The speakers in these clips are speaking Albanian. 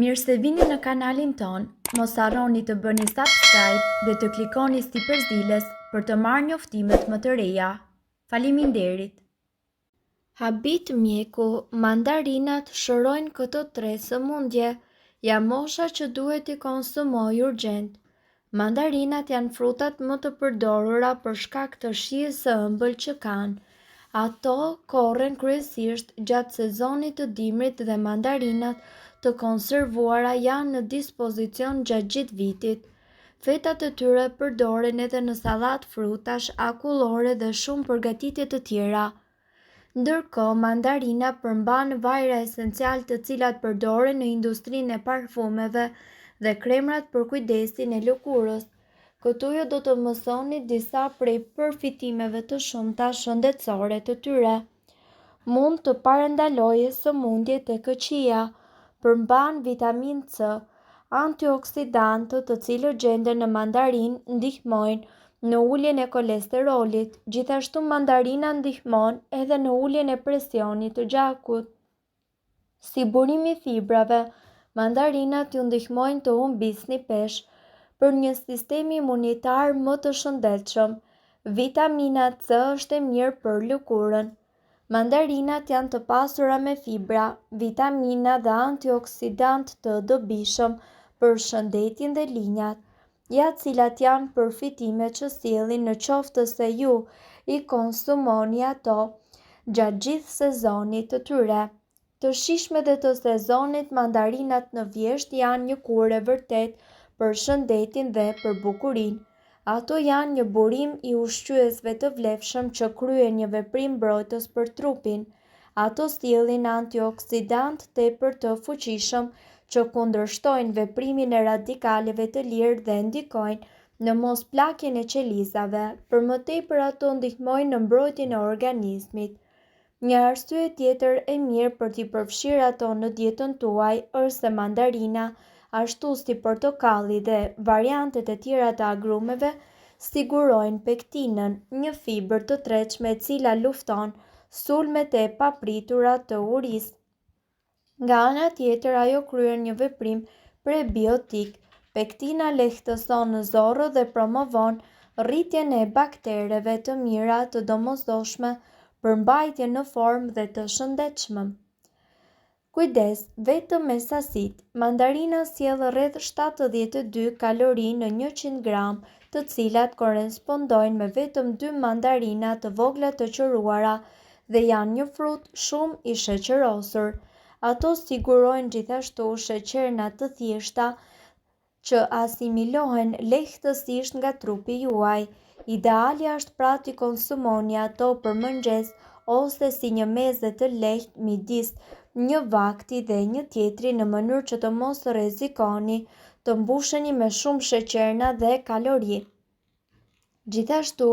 Mirë se vini në kanalin ton, mos harroni të bëni subscribe dhe të klikoni si përzdiles për të marrë njoftimet më të reja. Faleminderit! Habit mjeku, mandarinat shërojnë këto 3 sëmundje, ja mosha që duhet i konsumoj urgjent. Mandarinat janë frutat më të përdorura për shkak të shijes së ëmbël që kanë. Ato korren kryesisht gjatë sezonit të dimrit dhe mandarinat të konservuara janë në dispozicion gjatë gjithë vitit. Fetat e tyre përdoren edhe në sallatë frutash, akullore dhe shumë përgatitje të tjera. Ndërkohë, mandarina përmban vajra esencial të cilat përdoren në industrinë e parfumeve dhe kremrat për kujdesin e lëkurës. Këtu ju do të mësoni disa prej përfitimeve të shumta shëndetësore të tyre. Mund të parandalojë sëmundjet e këqija. Përmban vitaminë C, antioksidantët të cilët gjenden në mandarinë ndihmojnë në uljen e kolesterolit. Gjithashtu mandarina ndihmon edhe në uljen e presionit të gjakut. Si burimi i fibrave, mandarinat ju ndihmojnë të humbisni peshë për një sistem imunitar më të shëndetshëm. Vitamina C është e mirë për lëkurën. Mandarinat janë të pasura me fibra, vitamina dhe antioksidant të dobishëm për shëndetin dhe linjat, ja cilat janë përfitime që sjellin në qoftë se ju i konsumoni ato gjatë gjithë sezonit të tyre. Të shijshme dhe të sezonit, mandarinat në vjesht janë një kurë e vërtet për shëndetin dhe për bukurinë. Ato janë një burim i ushqyesve të vlefshëm që kryen një veprim mbrojtës për trupin. Ato sjellin antioksidant tepër të fuqishëm që kundërshtojnë veprimin e radikaleve të lirë dhe ndikojnë në mosplakjen e qelizave. Për më tepër, ato ndihmojnë në mbrojtjen e organizmit. Një arsye tjetër e mirë për t'i përfshirë ato në dietën tuaj është se mandarina, ashtu si portokalli dhe variantet e tjera të agrumeve, sigurojnë pektinën, një fibër të tretshme e cila lufton sulmet e papritura të urisë. Nga ana tjetër, ajo kryen një veprim prebiotik. Pektina lehtëson zorrë dhe promovon rritjen e baktereve të mira të domosdoshme për mbajtje në formë dhe të shëndetshëm. Kujdes, vetëm me sasitë. Mandarina sjell rreth 72 kalori në 100 gram, të cilat korrespondojnë me vetëm 2 mandarina të vogla të qoruara dhe janë një frut shumë i sheqerosur. Ato sigurojnë gjithashtu sheqerna të thjeshta që asimilohen lehtësisht nga trupi juaj. Ideale është pra t'i konsumoni ato për mëngjes ose si një meze të lehtë midis një vakti dhe një tjetri në mënyrë që të mos rrezikoni të mbusheni me shumë sheqerna dhe kalori. Gjithashtu,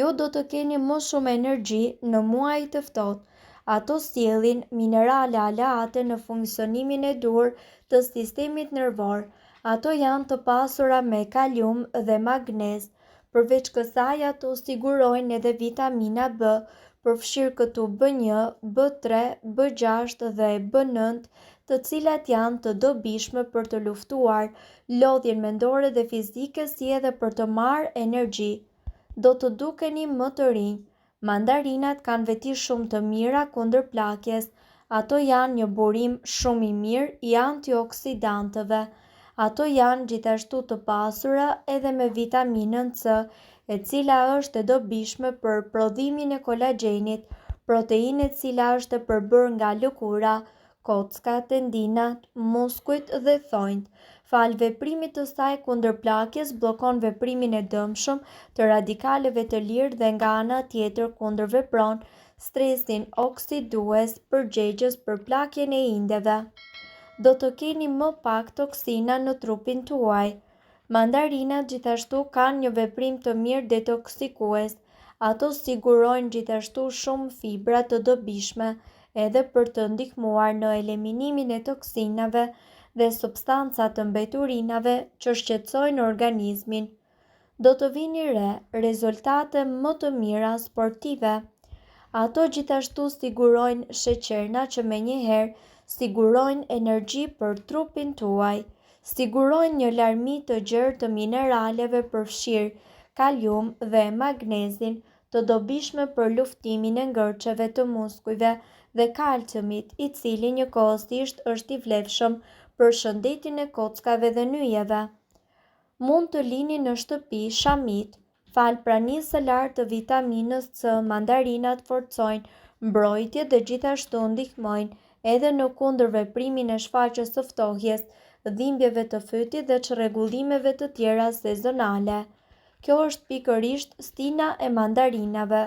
ju do të keni më shumë energji në muajit të ftohtë. Ato sjellin minerale aleate në funksionimin e dur të sistemit nervor. Ato janë të pasura me kalium dhe magnez. Përveç kësaj, ato sigurojnë edhe vitamina B, përfshirë këtu B1, B3, B6 dhe B9, të cilat janë të dobishme për të luftuar lodhjen mendore dhe fizike si edhe për të marrë energji. Do të dukeni më të rinj. Mandarinat kanë veti shumë të mira kundër plakjes. Ato janë një burim shumë i mirë i antioksidantëve. Ato janë gjithashtu të pasura edhe me vitaminën C, e cila është e dobishme për prodhimin e kolagjenit, proteinë e cila është e përbërë nga lëkura, kocka, tendinat, muskujt dhe thonjt. Fal veprimit të saj kundër plakjes bllokon veprimin e dëmshëm të radikaleve të lirë dhe nga ana tjetër kundërvepron stresin oksidues përgjegjës për plakjen e indeve. Do të keni më pak toksina në trupin tuaj. Mandarinat gjithashtu kanë një veprim të mirë detoksikues. Ato sigurojnë gjithashtu shumë fibra të dobishme edhe për të ndihmuar në eliminimin e toksinave dhe substanca të mbeturinave që shqetësojnë organizmin. Do të vini re rezultate më të mira sportive. Ato gjithashtu sigurojnë sheqerna që menjëherë sigurojnë energji për trupin tuaj, sigurojnë një larmi të gjerë të mineraleve përfshirë kalium dhe magnezin, të dobishme për luftimin e ngërçeve të muskujve dhe kalciumit, i cili njëkohësisht është i vlefshëm për shëndetin e kockave dhe nyjeve. Mund të lini në shtëpi shamit. Falë pranisë së lartë të vitaminës C, mandarinat forcojnë mbrojtje dhe gjithashtu ndihmojnë edhe në kundër veprimin e shfaqjes së ftohjes, dhimbjeve të fytit dhe çrregullimeve të tjera sezonale. Kjo është pikërisht stina e mandarinave.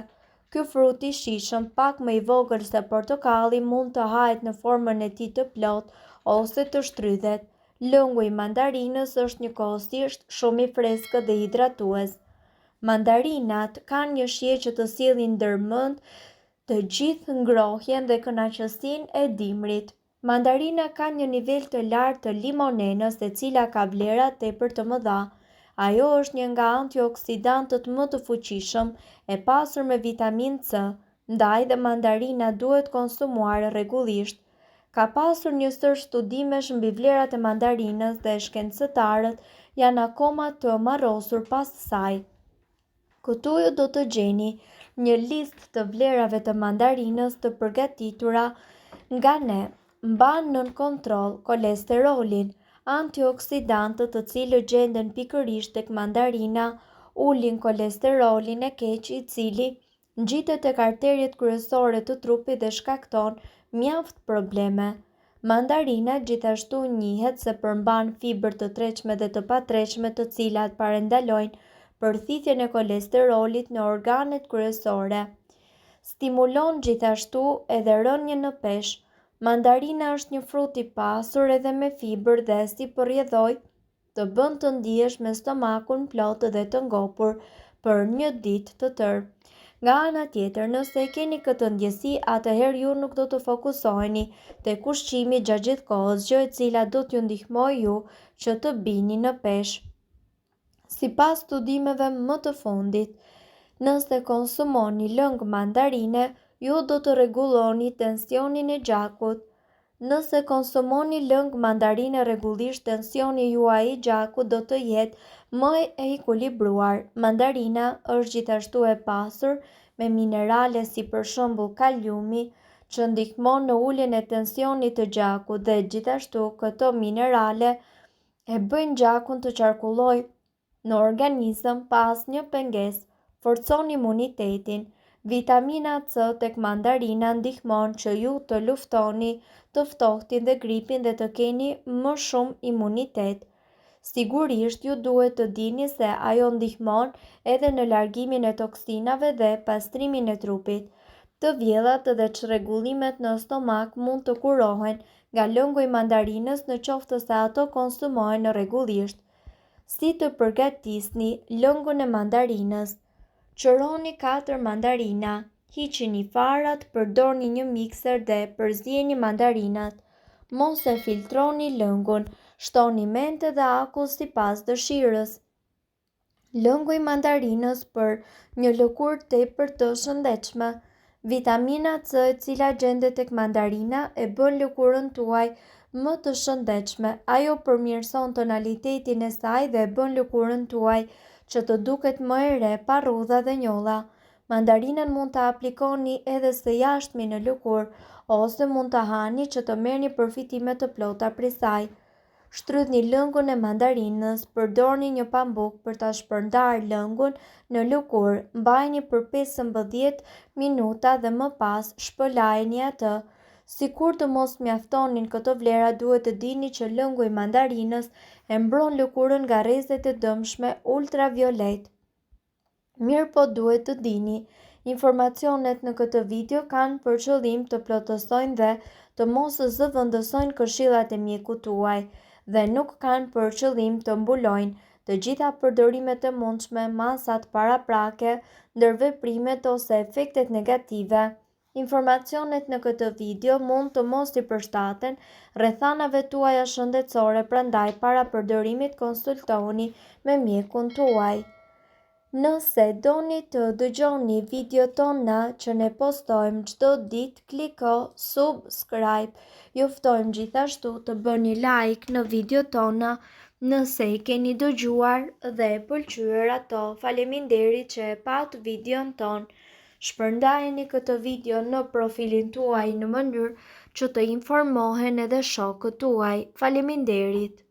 Ky frut i shijshëm, pak më i vogël se portokalli, mund të hahet në formën e tij të plotë ose të shtrydhet. Lëngu i mandarinës është njëkohësisht shumë i freskët dhe hidratues. Mandarinat kanë një shije që të sjellin ndërmend të gjithë ngrohjen dhe kënaqësinë e dimrit. Mandarina ka një nivel të lartë të limonenës, e cila ka vlera tepër të mëdha. Ajo është një nga antioksidantët më të fuqishëm, e pasur me vitaminë C, ndaj dhe mandarina duhet konsumuar rregullisht. Ka pasur një sër studimesh mbi vlerat e mandarinës dhe shkencëtarët janë akoma të marrosur pas saj. Këtu ju do të gjeni një listë të vlerave të mandarinës të përgatitura nga ne. Mban nën kontroll kolesterolin, antioksidantët të cilët gjenden pikërisht tek mandarina ulin kolesterolin e keq, i cili ngjitet tek arteriet kryesore të trupit dhe shkakton mjaft probleme. Mandarina gjithashtu njihet se përmban fibër të tërshme dhe të patërshme, të cilat parandalojnë përthithjen e kolesterolit në organet kryesore. Stimulon gjithashtu edhe rënjen në peshë. Mandarina është një frut i pasur edhe me fibër dhe si përrjedhoj të bën të ndihesh me stomakun plot dhe të ngopur për një ditë të tërë. Nga ana tjetër, nëse e keni këtë ndjesi, atëherë ju nuk do të fokusoheni tek ushqimi gjatë gjithë kohës, gjë e cila do t'ju ndihmojë ju që të bini në peshë. Sipas studimeve më të fundit, nëse konsumoni lëng mandarine, ju do të rregulloni tensionin e gjakut. Nëse konsumoni lëng mandarine rregullisht, tensioni juaj i gjakut do të jetë më e ekuilibruar. Mandarina është gjithashtu e pasur me minerale si për shembull kaliumi, që ndihmon në uljen e tensionit të gjakut dhe gjithashtu këto minerale e bëjnë gjakun të qarkullojë në organizëm pas një pengesë, forcon imunitetin. Vitamina C tek mandarina ndihmon që ju të luftoni të ftohtin dhe gripin dhe të keni më shumë imunitet. Sigurisht ju duhet të dini se ajo ndihmon edhe në largimin e toksinave dhe pastrimin e trupit. Të vjellat dhe çrregullimet në stomak mund të kurohen nga lëngu i mandarinës në qoftë se ato konsumohen rregullisht. Si të përgatisni lëngun e mandarinës? Qëroni 4 mandarina, hiqini farat, përdorni një mikser dhe përzieni mandarinat. Mos e filtroni lëngun, shtoni mente dhe akull sipas dëshirës. Lëngu i mandarinës për një lëkurë tepër të shëndetshme. Vitamina C, e cila gjendet tek mandarina, e bën lëkurën tuaj më të shëndetshme. Ajo përmirëson tonalitetin e saj dhe bën lëkurën tuaj që të duket më e re, pa rrudha dhe njolla. Mandarinën mund të aplikoni edhe së jashtëmi në lëkurë, ose mund të hani që të merrni përfitime të plota prej saj. Shtrydhni lëngun e mandarinës, përdorni një pambuk për ta shpërndarë lëngun në lëkurë, mbajini për 15 minuta dhe më pas shpëlajini atë. Sikur të mos mjaftonin këto vlera, duhet të dini që lëngu i mandarinës e mbron lëkurën nga rrezet e dëmshme ultraviolet. Mirëpo duhet të dini, informacionet në këtë video kanë për qëllim të plotësojnë dhe të mos zëvendësojnë këshillat e mjekut tuaj dhe nuk kanë për qëllim të mbulojnë të gjitha përdorimet e mundshme, masat paraprake, ndërveprimet ose efektet negative. Informacionet në këtë video mund të mos i përshtaten rrethanave tuaja shëndetësore, prandaj para përdorimit konsultoni me mjekun tuaj. Nëse doni të dëgjoni video tona që ne postojmë çdo ditë, kliko subscribe. Ju ftojmë gjithashtu të bëni like në video tona nëse i keni dëgjuar dhe pëlqyer ato. Faleminderit që e pat videon ton. Shpërndajeni këtë video në profilin tuaj në mënyrë që të informohen edhe shokët tuaj. Faleminderit.